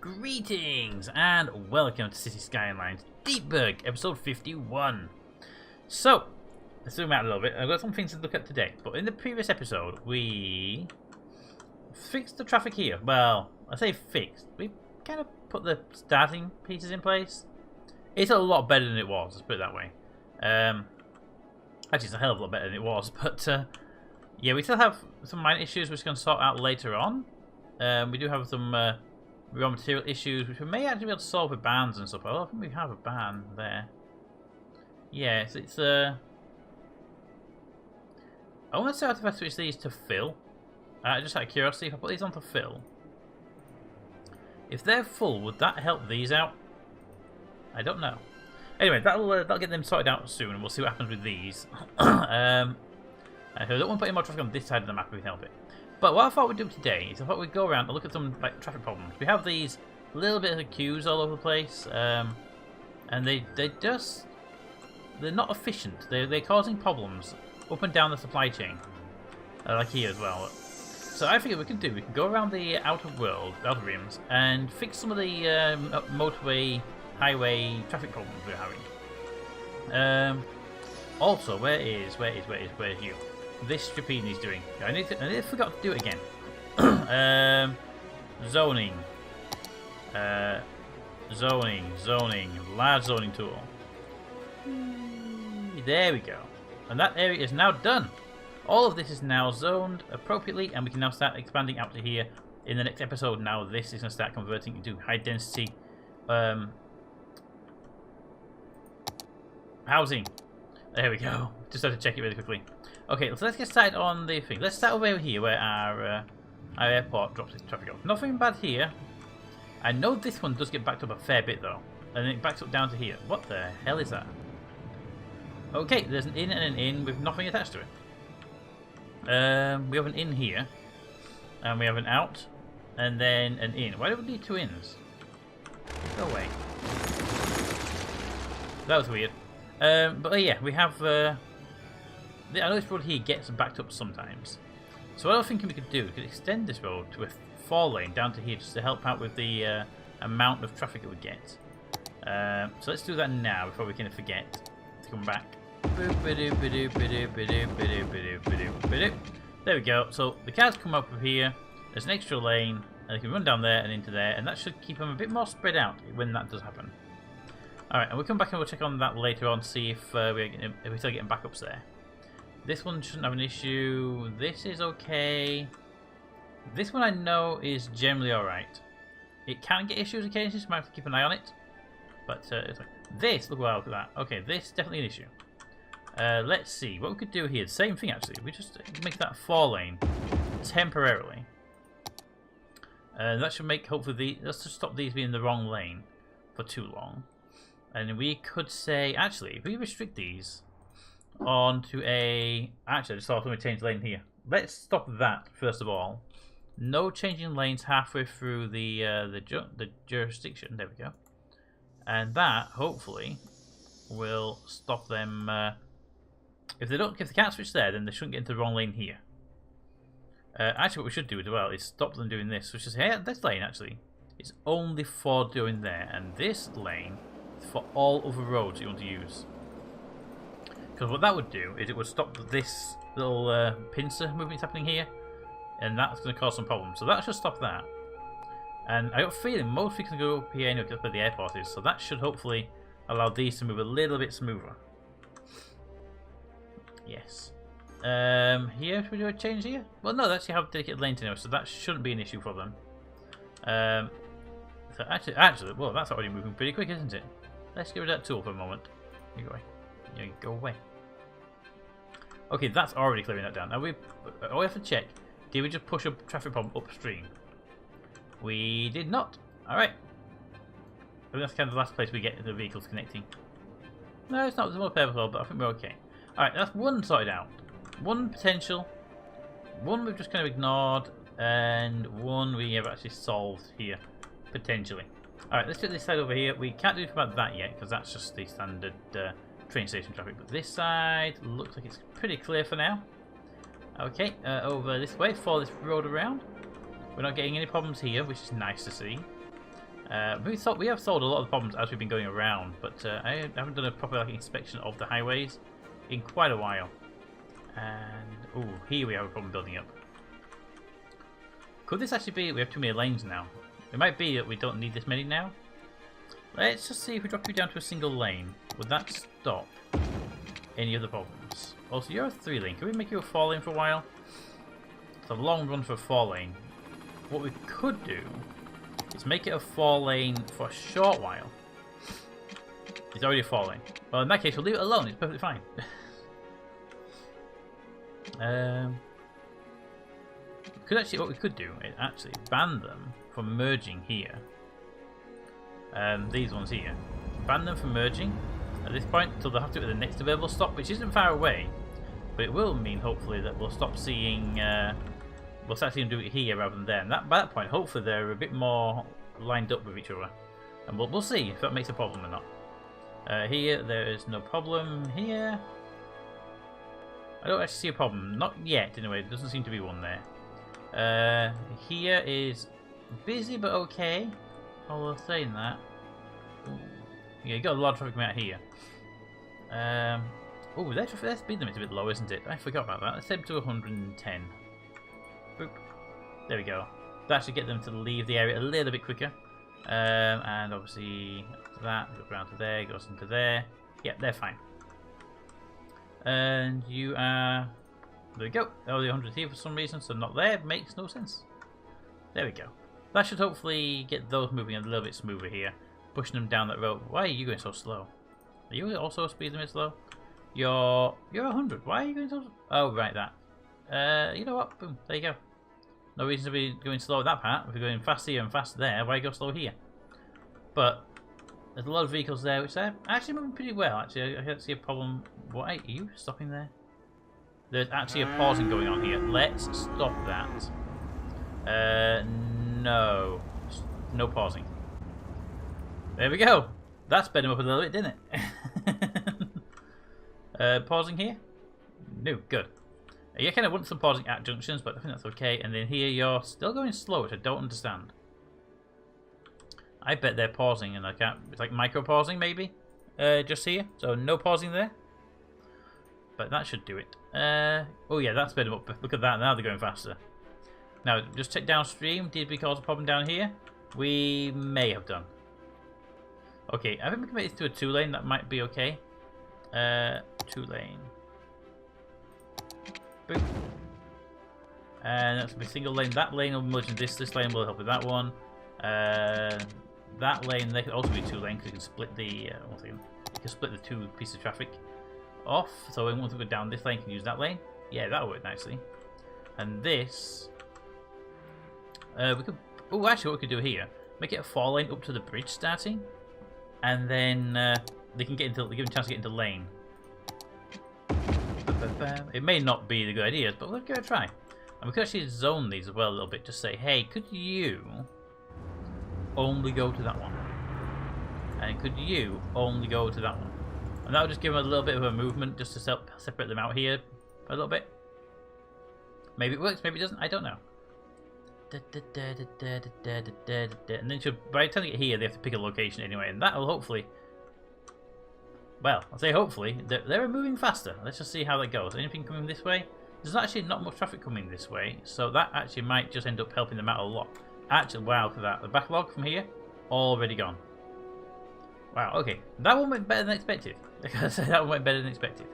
Greetings and welcome to City Skylines Deepburg, episode 51. So, let's zoom out a little bit. I've got some things to look at today, but in the previous episode we fixed the traffic here. Well, I say fixed. We kind of put the starting pieces in place. It's a lot better than it was, let's put it that way. Actually, it's a hell of a lot better than it was, but yeah, we still have some minor issues which we can sort out later on. We do have some raw material issues which we may actually be able to solve with bans and stuff. I don't think we have a ban there. Yeah, it's I want to see if I switch these to fill. Just out of curiosity, if I put these on to fill, if they're full, would that help these out? I don't know. Anyway, that'll get them sorted out soon, and we'll see what happens with these. I don't want to put any more traffic on this side of the map if we can help it. But what I thought we'd do today is I thought we'd go around and look at some traffic problems. We have these little bits of queues all over the place, and they're not efficient. They're causing problems up and down the supply chain, like here as well. So I figured we can go around the outer rims, and fix some of the motorway, highway traffic problems we're having. Also, where is you? This Stripini is doing. I forgot to do it again. Zoning. Zoning. Large zoning tool. There we go. And that area is now done. All of this is now zoned appropriately, and we can now start expanding out to here in the next episode. Now this is going to start converting into high density housing. There we go. Just have to check it really quickly. Okay, so let's get started on the thing. Let's start over here where our airport drops its traffic off. Nothing bad here. I know this one does get backed up a fair bit though. And then it backs up down to here. What the hell is that? Okay, there's an in and an in with nothing attached to it. We have an in here. And we have an out. And then an in. Why do we need two ins? Go away. That was weird. But yeah, we have... I know this road here gets backed up sometimes. So what I was thinking we could do, we could extend this road to a 4-lane down to here just to help out with the amount of traffic it would get. So let's do that now before we can forget to come back. There we go. So the cars come up here, there's an extra lane, and they can run down there and into there, and that should keep them a bit more spread out when that does happen. Alright, and we'll come back and we'll check on that later on, see if we're still getting backups there. This one shouldn't have an issue. This is okay. This one I know is generally alright. It can get issues occasionally, so I might have to keep an eye on it. But it's like this, look at that. Okay, this is definitely an issue. Let's see what we could do here. Same thing actually. We just make that 4-lane temporarily. That should make hopefully let's just stop these being in the wrong lane for too long. And we could say actually if we restrict these onto a... Actually, I just thought let me change lane here. Let's stop that first of all. No changing lanes halfway through the jurisdiction. There we go. And that hopefully will stop them. If they can't switch there, then they shouldn't get into the wrong lane here. Actually, what we should do as well is stop them doing this. Which is hey, this lane actually is only for doing there, and this lane is for all other roads you want to use. Because what that would do is it would stop this little pincer movement happening here, and that's going to cause some problems. So that should stop that. And I got a feeling most people can go up here anyway, just where the airport is. So that should hopefully allow these to move a little bit smoother. Yes. Here, should we do a change here? Well, no, they actually have dedicated lanes anyway, so that shouldn't be an issue for them. So actually, well, that's already moving pretty quick, isn't it? Let's get rid of that tool for a moment. You go away. You go away. Okay, that's already clearing that down. Now we have to check. Did we just push a traffic problem upstream? We did not. Alright. I think that's kind of the last place we get the vehicles connecting. No, it's not. There's more purpose, but I think we're okay. Alright, that's one sorted out. One potential. One we've just kind of ignored. And one we have actually solved here. Potentially. Alright, let's do this side over here. We can't do anything about that yet, because that's just the standard train station traffic. But this side looks like it's pretty clear for now. Okay, over this way, follow this road around. We're not getting any problems here, which is nice to see. We have solved a lot of the problems as we've been going around, but I haven't done a proper inspection of the highways in quite a while. And here we have a problem building up. Could this actually be we have too many lanes now? It might be that we don't need this many now. Let's just see if we drop you down to a single lane. Would that stop any other problems? Also, you're a 3-lane. Can we make you a 4-lane for a while? It's a long run for a 4-lane. What we could do is make it a 4-lane for a short while. It's already a 4-lane. Well, in that case, we'll leave it alone. It's perfectly fine. What we could do is actually ban them from merging here. These ones here. Ban them from merging at this point until they have to do it at the next available stop, which isn't far away. But it will mean, hopefully, that we'll stop seeing... we'll start seeing them do it here rather than there. And by that point, hopefully, they're a bit more lined up with each other. And we'll see if that makes a problem or not. Here, there is no problem. Here... I don't actually see a problem. Not yet, anyway. There doesn't seem to be one there. Here is busy but okay. Although saying that, yeah, you got a lot of traffic coming out here. Their speed limit's a bit low, isn't it? I forgot about that. Let's set them to 110. Boop. There we go. That should get them to leave the area a little bit quicker. And obviously that goes around to there, goes into there. Yeah, they're fine. And you are... There we go. Oh, the 100 here for some reason, so not there. Makes no sense. There we go. That should hopefully get those moving a little bit smoother here. Pushing them down that road. Why are you going so slow? Are you also speed limit slow? You're 100. Why are you going so slow? Oh, right, that. You know what? Boom. There you go. No reason to be going slow at that part. If you're going fast here and fast there, why go slow here? But there's a lot of vehicles there which are actually moving pretty well. Actually, I can't see a problem. Why are you stopping there? There's actually a pausing going on here. Let's stop that. No. No pausing. There we go. That sped him up a little bit, didn't it? Pausing here? No, good. You kind of want some pausing at junctions, but I think that's okay. And then here you're still going slow, which I don't understand. I bet they're pausing and I can't... It's like micro pausing maybe? Just here. So no pausing there. But that should do it. Oh yeah, that sped them up. Look at that, now they're going faster. Now, just check downstream. Did we cause a problem down here? We may have done. Okay, I think we can make it to a 2-lane. That might be okay. 2-lane. Boop. And that's going to be single lane. That lane will merge into this. This lane will help with that one. That lane, they could also be 2-lane because you can split the... one second. You can split the 2 pieces of traffic off. So when we want to go down this lane, you can use that lane. Yeah, that'll work nicely. And this... we could... Oh, actually, what we could do here, make it a 4-lane up to the bridge starting, and then they can get into. Give them a chance to get into lane. It may not be the good idea, but we'll give it a try. And we could actually zone these as well a little bit. Just say, hey, could you only go to that one? And could you only go to that one? And that would just give them a little bit of a movement, just to separate them out here a little bit. Maybe it works, maybe it doesn't. I don't know. And then by the time they get here, they have to pick a location anyway, and that will hopefully... Well, I'll say hopefully, they're moving faster. Let's just see how that goes. Anything coming this way? There's actually not much traffic coming this way, so that actually might just end up helping them out a lot. Actually, wow, look at that. The backlog from here, already gone. Wow, okay. That one went better than expected. That one went better than expected.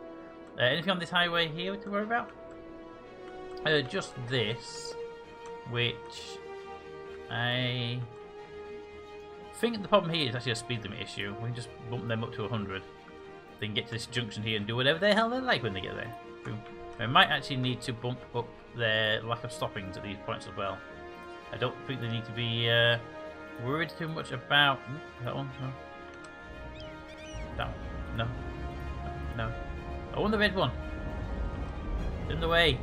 Anything on this highway here to worry about? Just this, which I think the problem here is actually a speed limit issue. We can just bump them up to 100. They can get to this junction here and do whatever the hell they like when they get there. Boom. We might actually need to bump up their lack of stoppings at these points as well. I don't think they need to be worried too much about... that one? No. That one? No. No. I want the red one. In the way.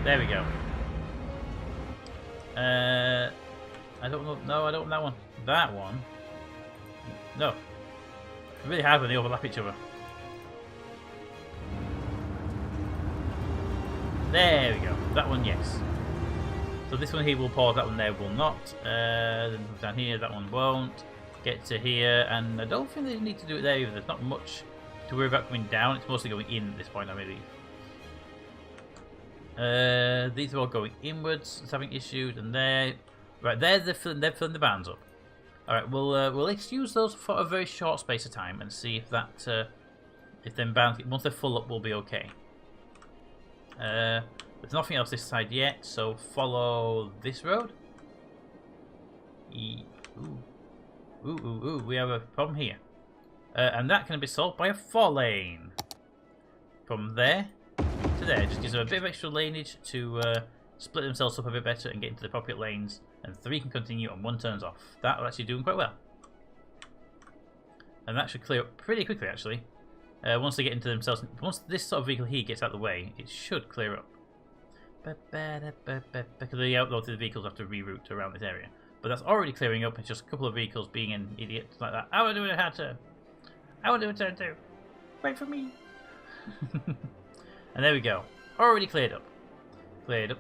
There we go. I don't know. No, I don't want that one. That one. No. It's really hard when they overlap each other. There we go. That one, yes. So this one here will pause, that one there will not. Then down here, that one won't. Get to here, and I don't think they need to do it there either. There's not much to worry about coming down. It's mostly going in at this point, I believe. These are all going inwards. It's having issues, and there, right there, they're filling the bands up. All right, we'll excuse those for a very short space of time and see if that, if them bands, once they're full up, will be okay. There's nothing else this side yet, so follow this road. Ooh, we have a problem here. And that can be solved by a 4-lane. From there to there. Just gives them a bit of extra laneage to split themselves up a bit better and get into the appropriate lanes. And 3 can continue and 1 turns off. That will actually do them quite well. And that should clear up pretty quickly, actually. Once they get into themselves, once this sort of vehicle here gets out of the way, it should clear up. Because the vehicles have to reroute around this area. But that's already clearing up. It's just a couple of vehicles being an idiot like that. I want to do a hard turn. I want to do a turn too. Wait for me. And there we go. Already cleared up. Cleared up.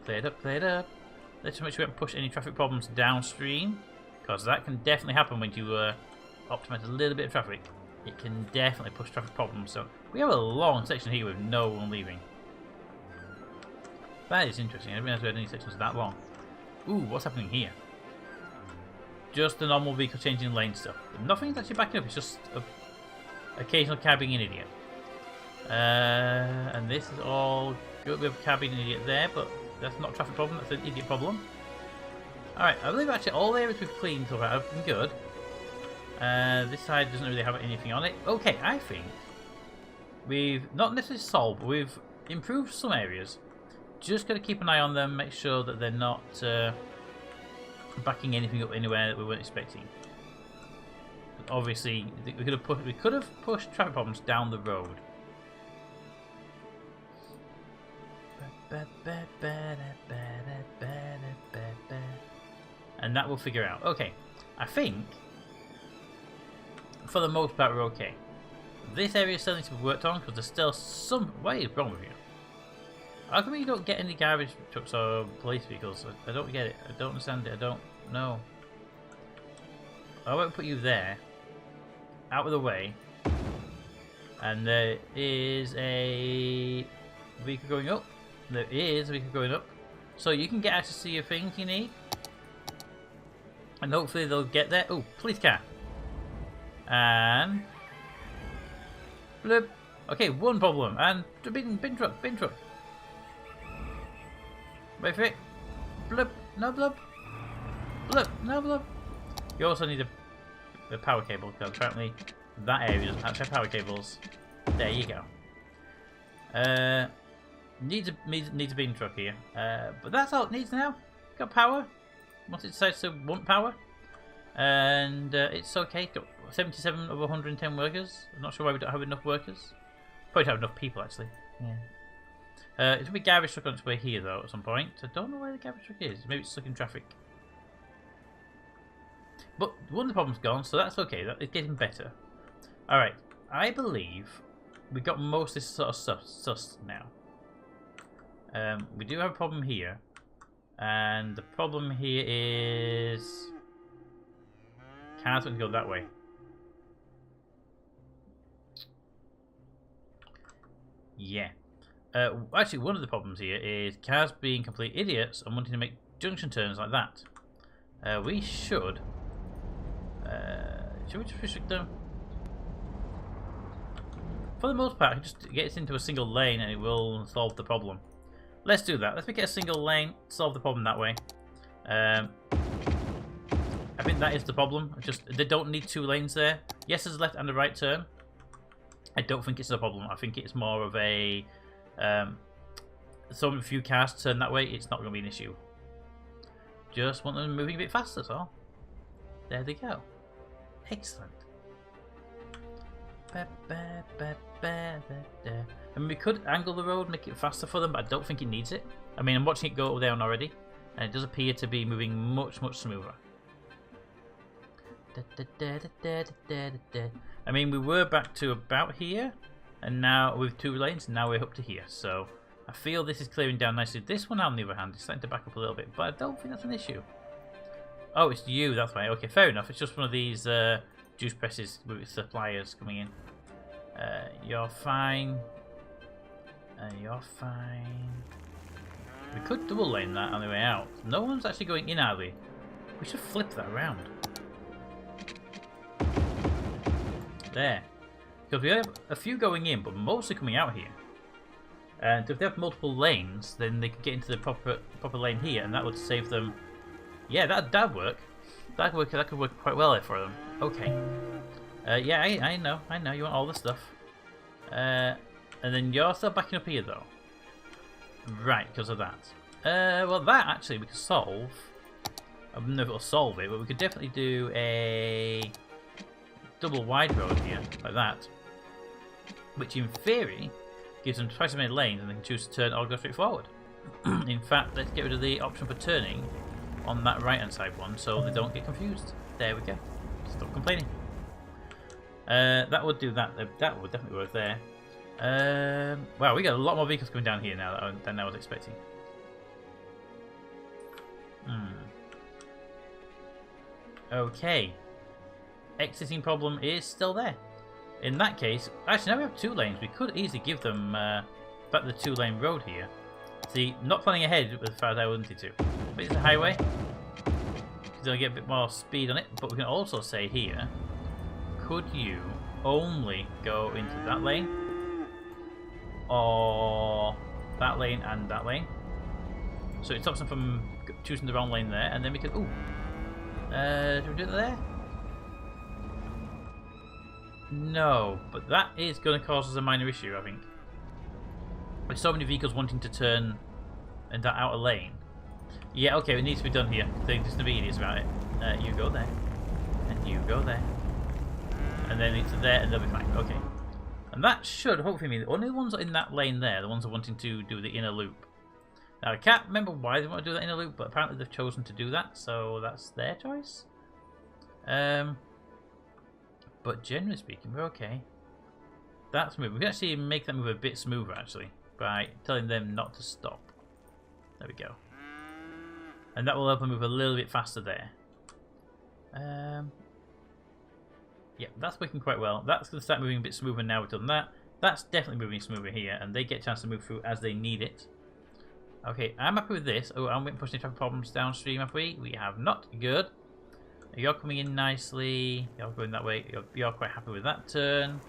Let's make sure we don't push any traffic problems downstream. Because that can definitely happen when you optimize a little bit of traffic. It can definitely push traffic problems. So we have a long section here with no one leaving. That is interesting. I didn't realize we had any sections that long. Ooh, what's happening here? Just the normal vehicle changing lane stuff. Nothing's actually backing up. It's just occasional cab being an idiot. And this is all good. We have a cab being an idiot there, but that's not a traffic problem. That's an idiot problem. Alright, I believe actually all the areas we've cleaned so far have been good. This side doesn't really have anything on it. Okay, I think we've not necessarily solved, but we've improved some areas. Just got to keep an eye on them, make sure that they're not backing anything up anywhere that we weren't expecting. But obviously, we could have pushed traffic problems down the road. And that we'll figure out. Okay, I think for the most part we're okay. This area still needs to be worked on because there's still some. What is wrong with you? How come you don't get any garbage trucks or police vehicles? I don't get it. I don't understand it. I don't know. I won't put you there. Out of the way. And there is a vehicle going up. There is a vehicle going up. So you can get access to your things you need. And hopefully they'll get there. Oh, police car. And... Bloop. Okay, one problem. And bin truck. Wait for it. Bloop. No bloop. Bloop. No bloop. You also need a power cable because apparently that area doesn't actually have power cables. There you go. Needs a bin truck here. But that's all it needs now. Got power. Once it decides to want power. And it's okay. Got 77 of 110 workers. I'm not sure why we don't have enough workers. Probably don't have enough people actually. Yeah. It'll be garbage truck on its way here though at some point. I don't know where the garbage truck is. Maybe it's stuck in traffic. But one of the problems gone, so that's okay. It's getting better. Alright, I believe we got most of this sort of stuff sussed now. We do have a problem here. And the problem here is... Cars want to go that way. Yeah. Actually, one of the problems here is cars being complete idiots and wanting to make junction turns like that. We should... should we just restrict them? For the most part, just get us into a single lane and it will solve the problem. Let's do that. Let's make it a single lane, solve the problem that way. I think that is the problem. Just they don't need 2 lanes there. Yes, there's a left and a right turn. I don't think it's a problem. I think it's more of a... so few cars turn that way, it's not going to be an issue. Just want them moving a bit faster, that's all. There they go. Excellent. I mean, we could angle the road, make it faster for them, but I don't think it needs it. I mean, I'm watching it go down already, and it does appear to be moving much smoother. I mean, we were back to about here, and now with 2 lanes, now we're up to here. So I feel this is clearing down nicely. This one, on the other hand, is starting to back up a little bit, but I don't think that's an issue. Oh, it's you, that's right. Okay, fair enough. It's just one of these juice presses with suppliers coming in. You're fine. You're fine. We could double lane that on the way out. No one's actually going in, are we? We should flip that around. There. Because we have a few going in, but mostly coming out here. And if they have multiple lanes, then they could get into the proper lane here, and that would save them. Yeah, that'd work. That could work quite well for them. Okay. Yeah, I know. You want all the stuff. And then you're still backing up here, though. Right, because of that. Well, that actually we could solve. I don't know if it'll solve it, but we could definitely do a double wide road here, like that. Which, in theory, gives them twice as many lanes, and they can choose to turn or go straight forward. In fact, let's get rid of the option for turning on that right-hand side one, so they don't get confused. There we go. Stop complaining. That would do that. That would definitely work there. Wow, we got a lot more vehicles coming down here now than I was expecting. Okay. Exiting problem is still there. In that case, actually now we have 2 lanes. We could easily give them back the 2-lane road here. See, not planning ahead as far as I wanted to. But it's a highway. They'll get a bit more speed on it. But we can also say here, could you only go into that lane? Or that lane and that lane? So it stops them from choosing the wrong lane there. And then we could, do we do it there? No, but that is going to cause us a minor issue, I think. With so many vehicles wanting to turn in that outer lane. Yeah, okay, it needs to be done here. They're just going to be idiots about it. You go there. And you go there. And then it's there, and they'll be fine. Okay. And that should hopefully mean the only ones in that lane there, the ones that are wanting to do the inner loop. Now, I can't remember why they want to do that inner loop, but apparently they've chosen to do that, so that's their choice. But generally speaking, we're okay. That's moving. We can actually make that move a bit smoother, actually, by telling them not to stop. There we go. And that will help them move a little bit faster there. Yeah, that's working quite well. That's going to start moving a bit smoother now we've done that. That's definitely moving smoother here, and they get a chance to move through as they need it. Okay, I'm happy with this. Oh, I'm pushing any traffic problems downstream, have we? We have not. Good. You're coming in nicely. You're going that way. You're quite happy with that turn.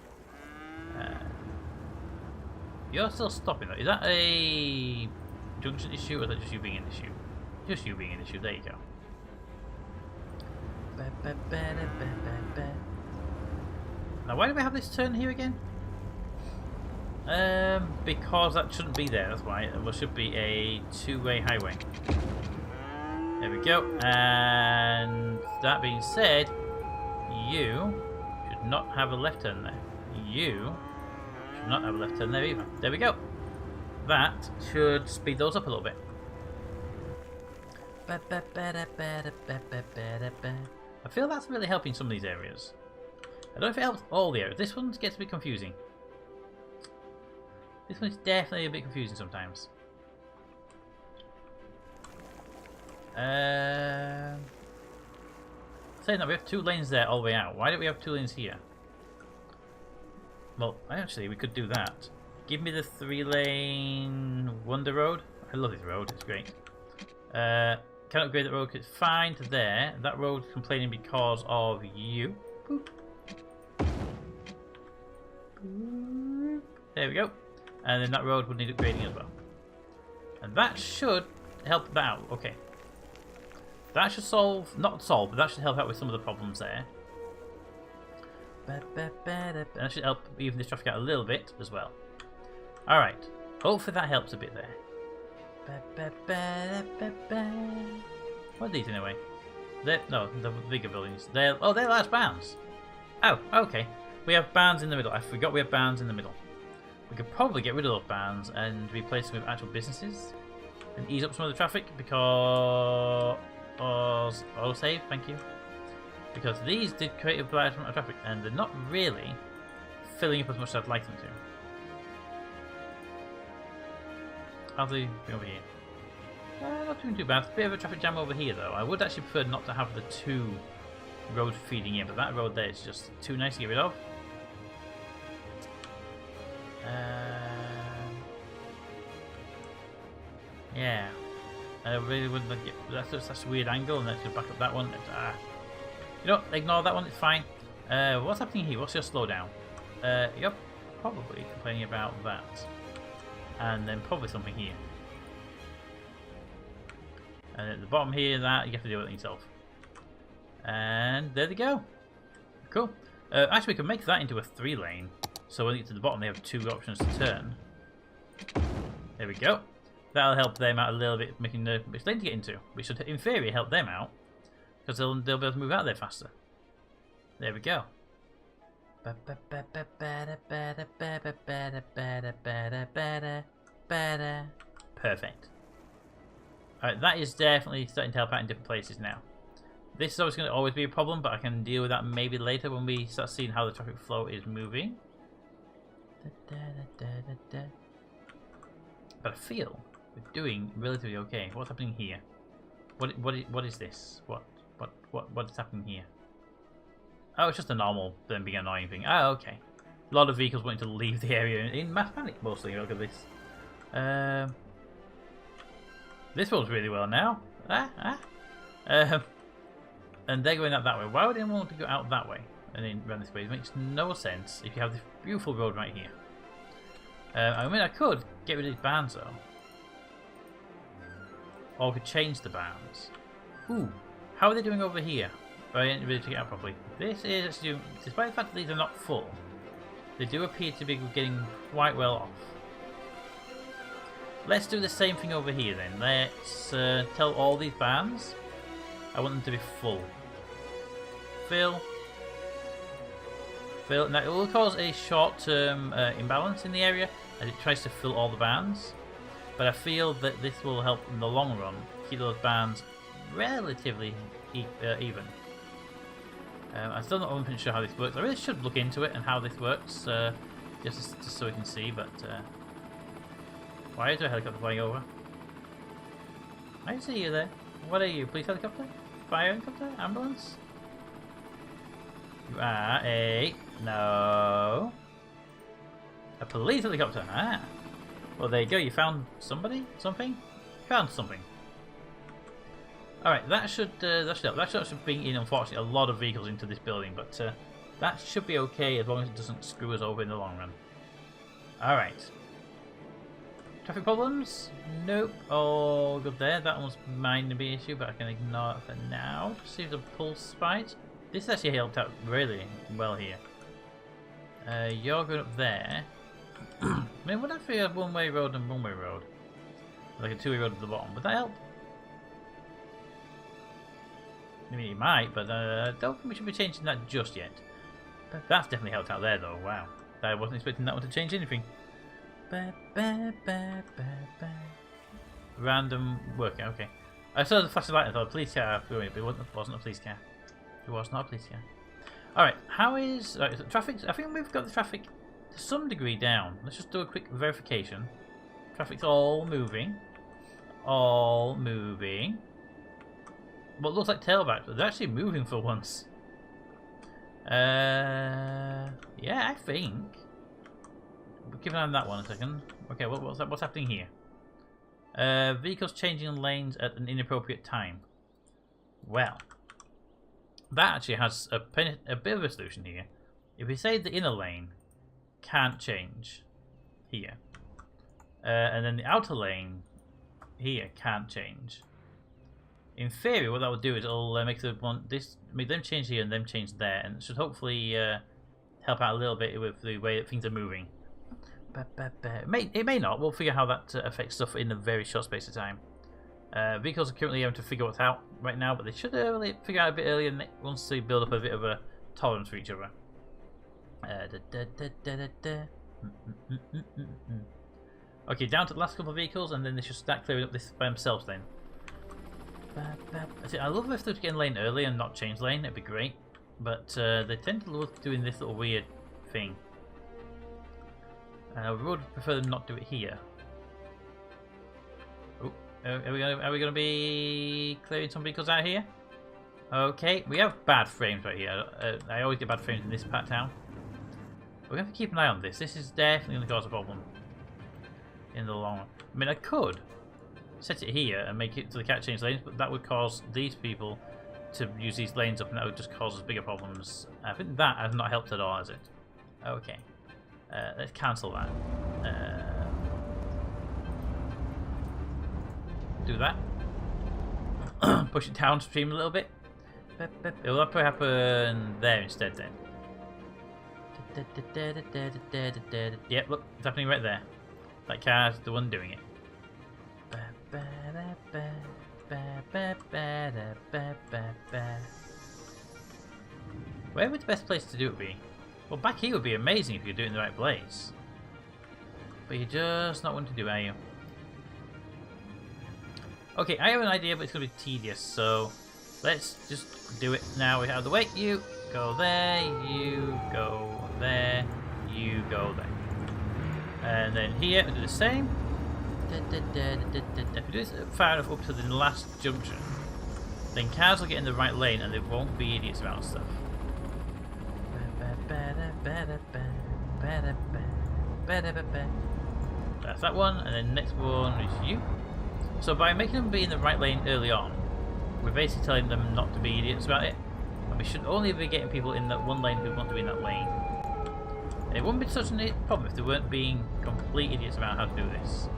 You're still stopping though. Is that a junction issue or is that just you being an issue? Just you being an issue. There you go. Now, why do we have this turn here again? Because that shouldn't be there. That's why. It should be a 2-way highway. There we go. And that being said, you should not have a left turn there. You should not have a left turn there either. There we go. That should speed those up a little bit. I feel that's really helping some of these areas. I don't know if it helps all the areas. This one gets a bit confusing. This one's definitely a bit confusing sometimes. Saying that we have 2 lanes there all the way out. Why don't we have 2 lanes here? Well, actually, we could do that. Give me the 3-lane Wonder Road. I love this road. It's great. Can't upgrade that road because it's fine to there. That road's complaining because of you. Boop. Boop. There we go. And then that road would need upgrading as well. And that should help that out. Okay. That should solve, not solve, but that should help out with some of the problems there. And that should help even this traffic out a little bit as well. Alright. Hopefully that helps a bit there. What are these anyway? No, the bigger buildings. They're large barns. Oh, okay. We have barns in the middle. I forgot we have barns in the middle. We could probably get rid of those barns and replace them with actual businesses and ease up some of the traffic because autosave, thank you. Because these did create a large amount of traffic and they're not really filling up as much as I'd like them How's the over here? Not doing too bad. A bit of a traffic jam over here though. I would actually prefer not to have the two roads feeding in, but that road there is just too nice to get rid of. Yeah. I really wouldn't like it. That's such a weird angle, and let's go back up that one. You know, ignore that one, it's fine. What's happening here? What's your slowdown? You're probably complaining about that. And then probably something here. And at the bottom here, that you have to deal with it yourself. And there they go. Cool. Actually, we can make that into a 3-lane. So when you get to the bottom, they have 2 options to turn. There we go. That'll help them out a little bit, making the which lane to get into. Which should, in theory, help them out. Because they'll be able to move out there faster. There we go. Perfect. Alright, that is definitely starting to help out in different places now. This is always going to always be a problem, but I can deal with that maybe later when we start seeing how the traffic flow is moving. But I feel we're doing relatively okay. What's happening here? What is this? What is happening here? Oh, it's just a normal them being annoying thing. Oh, okay. A lot of vehicles wanting to leave the area in mass panic mostly. Look at this. This one's really well now. And they're going out that way. Why would anyone want to go out that way and then run this way? It makes no sense if you have this beautiful road right here. I mean, I could get rid of these bands though. Or I could change the bands. Ooh, how are they doing over here? I didn't really check it out properly. This is actually, despite the fact that these are not full, they do appear to be getting quite well off. Let's do the same thing over here then. Let's tell all these bands I want them to be full. Fill. Fill. Now it will cause a short-term imbalance in the area as it tries to fill all the bands, but I feel that this will help in the long run keep those bands relatively even. I'm still not 100% sure how this works. I really should look into it and how this works, just so we can see. But why is there a helicopter flying over? I see you there. What are you? Police helicopter? Fire helicopter? Ambulance? You are a no. A police helicopter. Ah. Well, there you go. You found somebody? Something? You found something. Alright, that should help. That should actually bring in, unfortunately, a lot of vehicles into this building, but that should be okay as long as it doesn't screw us over in the long run. Alright. Traffic problems? Nope. All good there. That one's mine to be an issue, but I can ignore it for now. See if the pulse spikes. This actually helped out really well here. You're going up there. I mean, what if we have one-way road and one-way road? Like a two-way road at the bottom. Would that help? I mean, it might, but I don't think we should be changing that just yet. But that's definitely helped out there, though. Wow. I wasn't expecting that one to change anything. Random working, okay. I saw the flashing light and thought, police car, but it wasn't a police car. It was not a police car. Alright, how is... Right, traffic? I think we've got the traffic to some degree down. Let's just do a quick verification. Traffic's all moving. All moving. What looks like tailbacks, but they're actually moving for once. Yeah, I think. Keep an eye on that one a second. Okay, what's happening here? Vehicles changing lanes at an inappropriate time. Well, that actually has a bit of a solution here. If we say the inner lane can't change here, and then the outer lane here can't change. In theory, what that would do is it'll make them change here and them change there, and it should hopefully help out a little bit with the way that things are moving. It may not. We'll figure how that affects stuff in a very short space of time. Vehicles are currently having to figure what's out right now, but they should really figure out a bit earlier once they build up a bit of a tolerance for each other. Okay, down to the last couple of vehicles, and then they should start clearing up this by themselves then. I love if they would get in lane early and not change lane, it'd be great. But they tend to love doing this little weird thing. I would prefer them not do it here. Are we gonna be clearing some vehicles out here? Okay, we have bad frames right here. I always get bad frames in this part of town. We're gonna have to keep an eye on this. This is definitely gonna cause a problem in the long run. I mean, I could set it here and make it so they can't change lanes, but that would cause these people to use these lanes up, and that would just cause us bigger problems. I think that has not helped at all, has it? Okay, let's cancel that. Do that. Push it downstream a little bit. It'll probably happen there instead then. Yep, look, it's happening right there. That car's the one doing it. Where would the best place to do it be? Well, back here would be amazing if you're doing the right place. But you're just not wanting to do it, are you? Okay, I have an idea, but it's going to be tedious, so let's just do it now. We're out of the way. You go there, you go there, you go there. And then here, we do the same. If we do this far enough up to the last junction, then cars will get in the right lane and they won't be idiots about stuff. That's that one, and then next one is you. So by making them be in the right lane early on, we're basically telling them not to be idiots about it. And we should only be getting people in that one lane who want to be in that lane. It wouldn't be such a problem if they weren't being complete idiots about how to do this.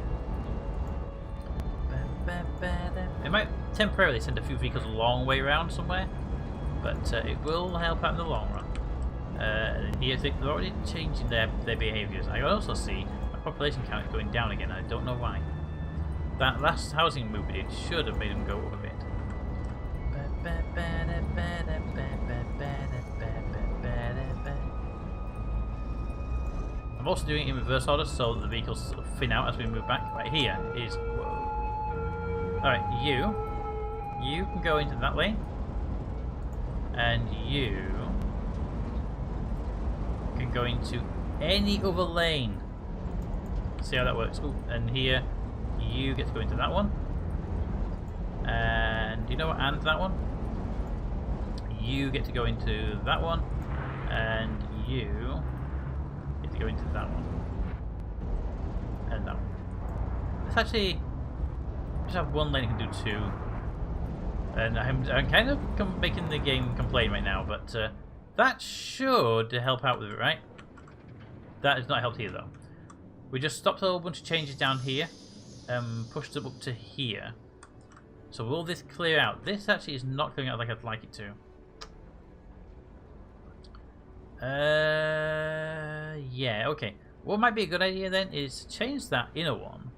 It might temporarily send a few vehicles a long way around somewhere, but it will help out in the long run. Here, they're already changing their behaviours. I also see my population count is going down again. I don't know why. That last housing move we did should have made them go up a bit. I'm also doing it in reverse order so that the vehicles sort of thin out as we move back. Right here is... Whoa. Alright, you can go into that lane. And you can go into any other lane. See how that works. Ooh, and here you get to go into that one. And you know what? And that one. You get to go into that one. And you get to go into that one. And that one. Let's actually just have one lane that can do two. And I'm kind of making the game complain right now, but that should help out with it, right? That has not helped here though. We just stopped a whole bunch of changes down here, pushed them up to here. So will this clear out? This actually is not clearing out like I'd like it to. Yeah, okay. What might be a good idea then is change that inner one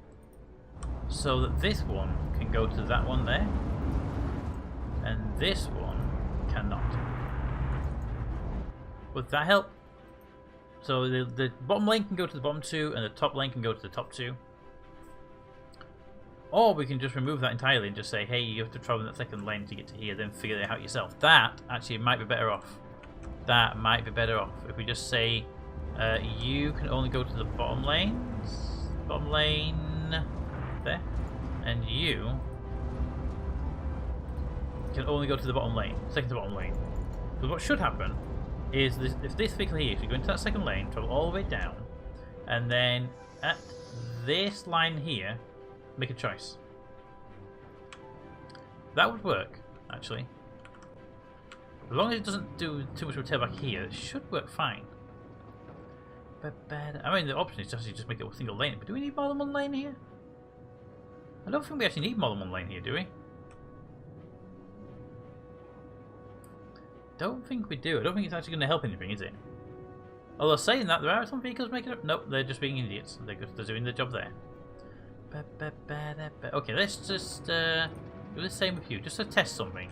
so that this one can go to that one there, and this one cannot. Would that help? So the bottom lane can go to the bottom two, and the top lane can go to the top two. Or we can just remove that entirely and just say, hey, you have to travel in that second lane to get to here, then figure it out yourself. That actually might be better off. That might be better off if we just say, you can only go to the bottom lanes, bottom lane there, and you can only go to the bottom lane, second to bottom lane. Because what should happen is this, if this vehicle here should go into that second lane, travel all the way down, and then at this line here, make a choice. That would work, actually. As long as it doesn't do too much of a tailback here, it should work fine. I mean, the option is just make it a single lane. But do we need more than one lane here? I don't think we actually need more than one lane here, do we? Don't think we do. I don't think it's actually going to help anything, is it? Although saying that, there are some vehicles making it. Nope, they're just being idiots. They're doing their job there. Okay, let's just do the same with you, just to test something.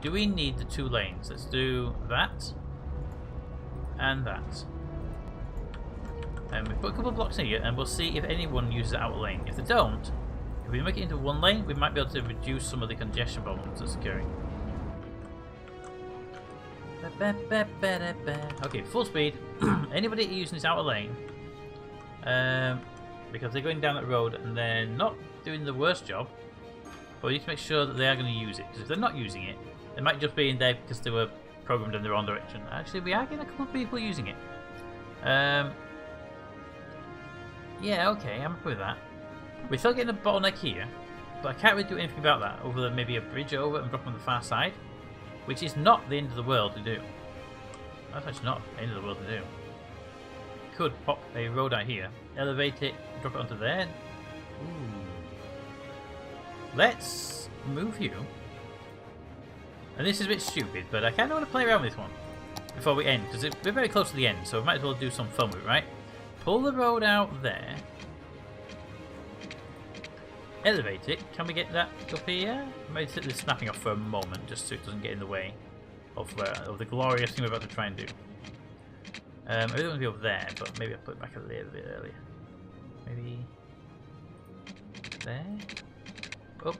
Do we need the two lanes? Let's do that and that. And we put a couple of blocks in here, and we'll see if anyone uses the outer lane. If they don't, if we make it into one lane, we might be able to reduce some of the congestion problems that's occurring. Okay, full speed. Anybody using this outer lane, because they're going down that road and they're not doing the worst job. but we need to make sure that they are going to use it. Because if they're not using it, they might just be in there because they were programmed in the wrong direction. Actually, we are getting a couple of people using it. Yeah, okay, I'm happy with that. We're still getting a bottleneck here, but I can't really do anything about that other than maybe a bridge over and drop on the far side, which is not the end of the world to do. That's actually not the end of the world to do. Could pop a road out here, elevate it, drop it onto there. Ooh. Let's move you. And this is a bit stupid, but I kind of want to play around with this one before we end, because we're very close to the end, so we might as well do some fun with it, right? Pull the road out there. Elevate it. Can we get that up here? Maybe set this snapping off for a moment, just so it doesn't get in the way of the glorious thing we're about to try and do. I really want to be up there, but maybe I'll put it back a little bit earlier. Maybe there. Up.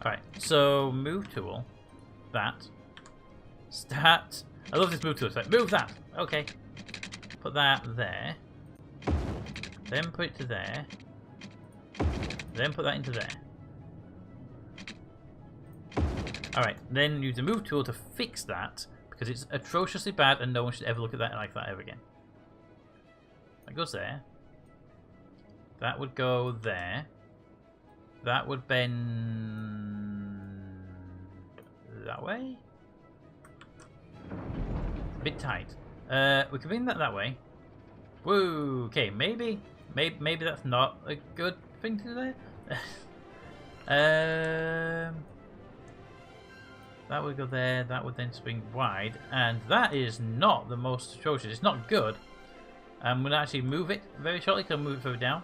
Alright, so move tool. That. Start. I love this move tool. It's like, move that! Okay. Put that there. Then put it to there. Then put that into there. Alright, then use the move tool to fix that, because it's atrociously bad and no one should ever look at that like that ever again. That goes there. That would go there. That would bend that way. A bit tight. We can bring that way. Woo! Okay, maybe that's not a good thing to do there. That would go there. That would then swing wide, and that is not the most atrocious. It's not good. I'm going to actually move it very shortly. Because I'll move it further down,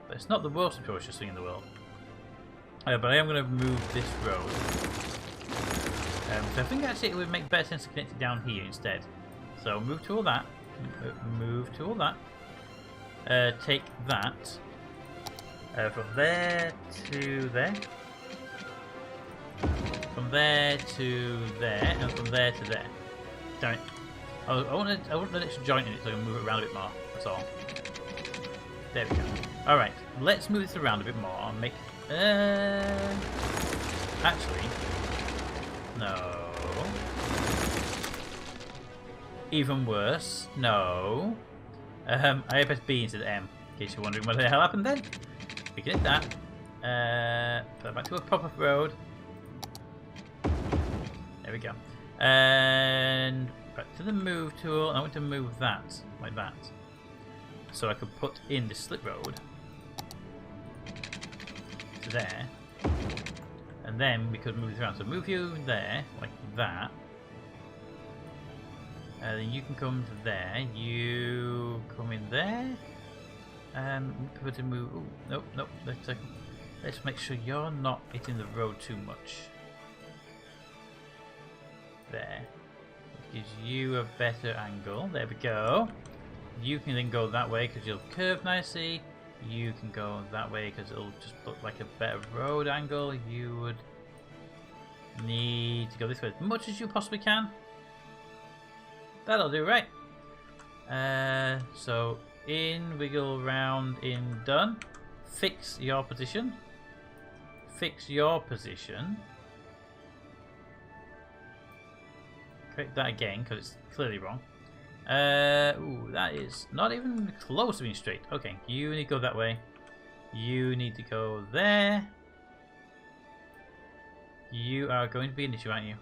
but it's not the most atrocious thing in the world. But I am going to move this road. So I think actually it would make better sense to connect it down here instead. So move to all that. Move to all that. Take that. From there to there. From there to there. And from there to there. Damn it. I want an extra joint in it so I can move it around a bit more. That's all. There we go. Alright. Let's move this around a bit more and make... actually... No. Even worse. No. I pressed B instead of M. In case you're wondering what the hell happened then. We can hit that. Put it back to a proper road. There we go. And back to the move tool. I want to move that like that. So I could put in the slip road to there. And then we could move this around. So move you there, like that. Then you can come to there. You come in there. Put to move. Ooh, nope. Let's make sure you're not hitting the road too much. There. Which gives you a better angle. There we go. You can then go that way because you'll curve nicely. You can go that way because it'll just look like a better road angle. You would need to go this way as much as you possibly can. That'll do, right? So in, wiggle round, in, done. Fix your position. Fix your position. Correct that again because it's clearly wrong. Ooh, that is not even close to being straight. Okay, you need to go that way. You need to go there. You are going to be an issue, aren't you?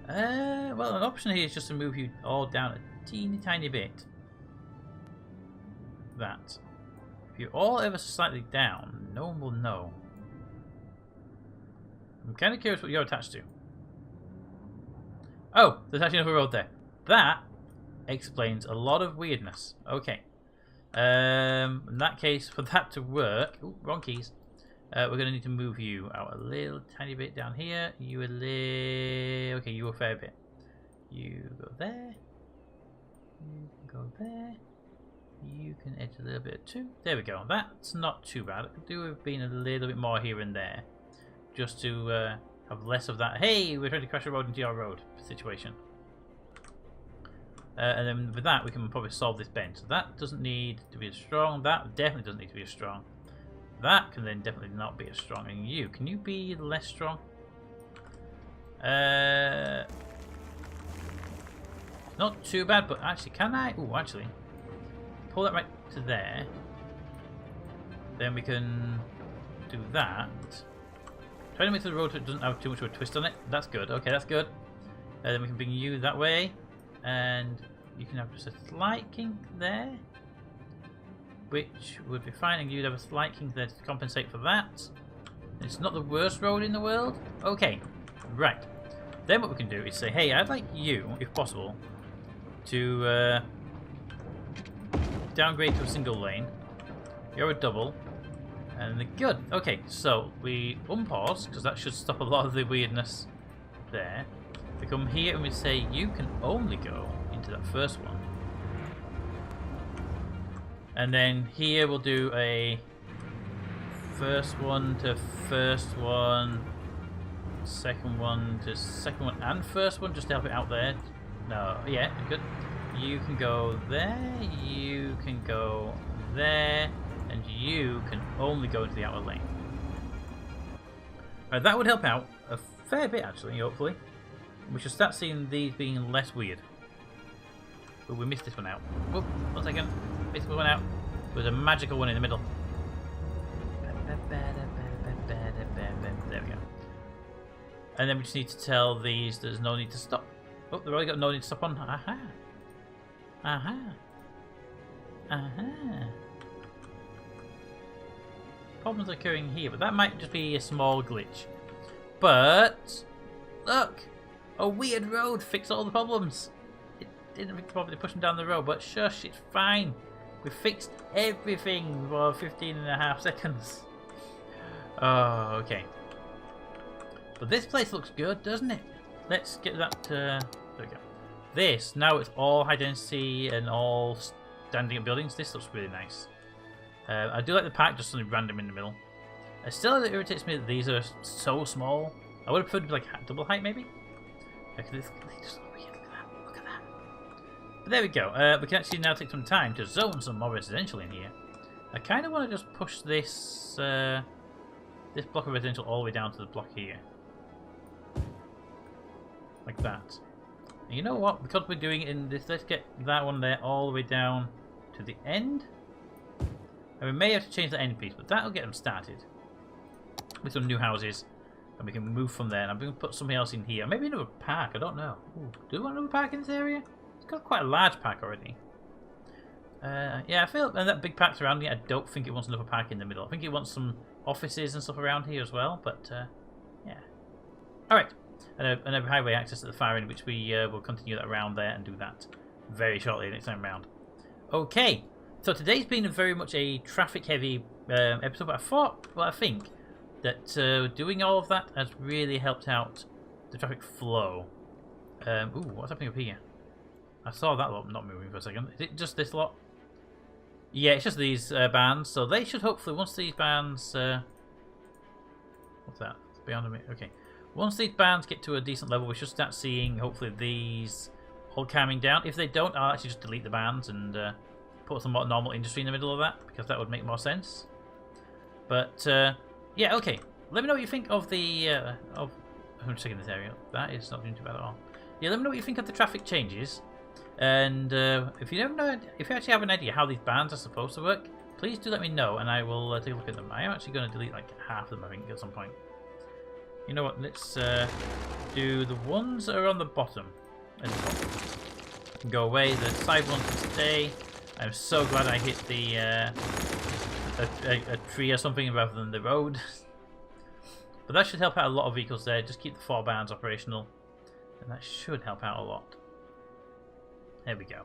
Well, an option here is just to move you all down a teeny tiny bit. That. If you're all ever slightly down, no one will know. I'm kind of curious what you're attached to. Oh, there's actually another road there. That explains a lot of weirdness. Okay. In that case, for that to work... Ooh, wrong keys. We're going to need to move you out a little tiny bit down here. You a little... Okay, you a fair bit. You go there. You can go there. You can edge a little bit too. There we go. That's not too bad. It could do have been a little bit more here and there. Just to have less of that, hey, we're trying to crash a road into your road situation. And then with that, we can probably solve this bend. So that doesn't need to be as strong. That definitely doesn't need to be as strong. That can then definitely not be as strong. And you, can you be less strong? Not too bad, but actually, can I? Oh, actually, pull that right to there. Then we can do that. Try to make the road so it doesn't have too much of a twist on it. That's good. Okay, that's good. Then we can bring you that way, and you can have just a slight kink there, which would be fine, and you'd have a slight kink there to compensate for that. It's not the worst road in the world. Okay, right. Then what we can do is say, hey, I'd like you, if possible, to downgrade to a single lane. You're a double. And good. Okay, so we unpause, because that should stop a lot of the weirdness there. We come here and we say, you can only go into that first one. And then here we'll do a first one to first one, second one to second one and first one, just to help it out there. No, yeah, good. You can go there, you can go there, and you can only go into the outer lane. That would help out a fair bit, actually, hopefully. We should start seeing these being less weird. But we missed this one out. Whoop, 1 second. Missed this one out. There's a magical one in the middle. There we go. And then we just need to tell these there's no need to stop. Oh, they've already got no need to stop on. Aha. Aha. Aha. Problems occurring here, but that might just be a small glitch. But look, a weird road fixed all the problems. It didn't fix the problem to push them down the road, but shush, it's fine. We fixed everything for 15.5 seconds. Oh, okay. But this place looks good, doesn't it? Let's get that. There we go. This now it's all high density and all standing up buildings. This looks really nice. I do like the park just something random in the middle. Still, it irritates me that these are so small. I would have preferred like double height maybe. They just look weird. Look at that. But there we go. We can actually now take some time to zone some more residential in here. I kind of want to just push this this block of residential all the way down to the block here, like that. And you know what? Because we're doing it in this, let's get that one there all the way down to the end. And we may have to change the end piece, but that'll get them started with some new houses, and we can move from there. And I'm going to put something else in here. Maybe another park. I don't know. Ooh, do we want another park in this area? It's got quite a large park already. Yeah, I feel, and that big park surrounding it, I don't think it wants another park in the middle. I think it wants some offices and stuff around here as well. But yeah. All right. And a highway access at the far end, which we will continue that around there and do that very shortly next time round. Okay. So today's been very much a traffic-heavy episode, but I think that doing all of that has really helped out the traffic flow. Ooh, what's happening up here? I saw that lot not moving for a second. Is it just this lot? Yeah, it's just these bands. So they should hopefully, once these bands... what's that? It's beyond me. Okay. Once these bands get to a decent level, we should start seeing, hopefully, these all calming down. If they don't, I'll actually just delete the bands and... put some more normal industry in the middle of that, because that would make more sense. But yeah, okay. Let me know what you think of the I'm checking this area. That is not doing too bad at all. Yeah, let me know what you think of the traffic changes, and if you actually have an idea how these bands are supposed to work, please do let me know, and I will take a look at them. I am actually going to delete like half of them, I think, at some point. You know what? Let's do the ones that are on the bottom. Can go away. The side ones can stay. I'm so glad I hit the a tree or something rather than the road. But that should help out a lot of vehicles there. Just keep the 4 bands operational, and that should help out a lot. There we go.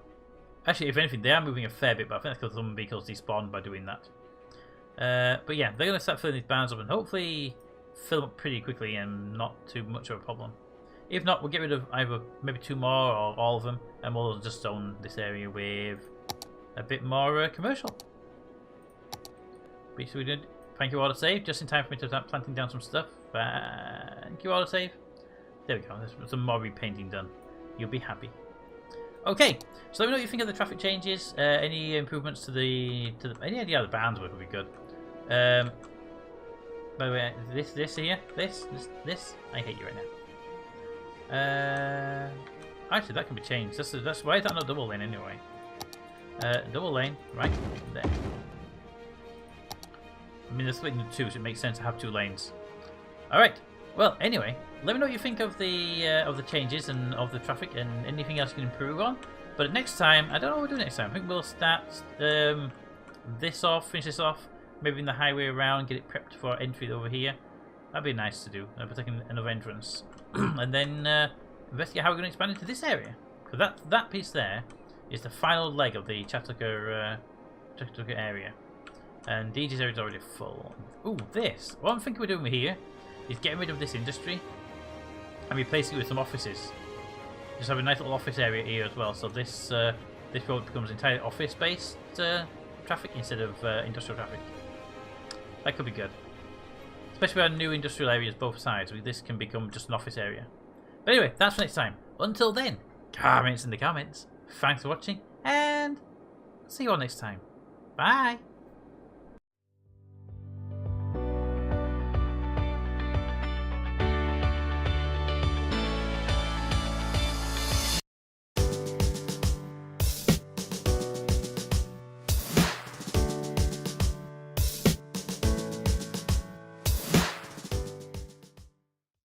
Actually, if anything, they are moving a fair bit, but I think that's because some vehicles despawn by doing that. But yeah, they're going to start filling these bands up and hopefully fill them up pretty quickly and not too much of a problem. If not, we'll get rid of either maybe 2 more or all of them, and we'll just zone this area with a bit more commercial. But we did. Thank you, autosave. Just in time for me to start planting down some stuff. Thank you, autosave. There we go. There's some more repainting done. You'll be happy. Okay, so let me know what you think of the traffic changes. Any improvements to the any of the other bands would be good. By the way, this here, this, I hate you right now. Actually, that can be changed. That's why is that not double lane anyway? Double lane, right there. I mean, they're split into two, so it makes sense to have 2 lanes. All right. Well, anyway, let me know what you think of the changes and of the traffic and anything else you can improve on. But next time, I don't know what we'll do next time. I think we'll start this off, finish this off, maybe in the highway around, get it prepped for entry over here. That'd be nice to do. We're taking another entrance, and then investigate how we're going to expand into this area. Because that piece there is the final leg of the Chattanooga area, and DJ's area is already full. Ooh, this. What I'm thinking we're doing here is getting rid of this industry and replacing it with some offices. Just have a nice little office area here as well. So this road becomes entirely office-based traffic instead of industrial traffic. That could be good, especially with our new industrial areas both sides. This can become just an office area. But anyway, that's for next time. Until then, comments in the comments. Thanks for watching, and see you all next time. Bye.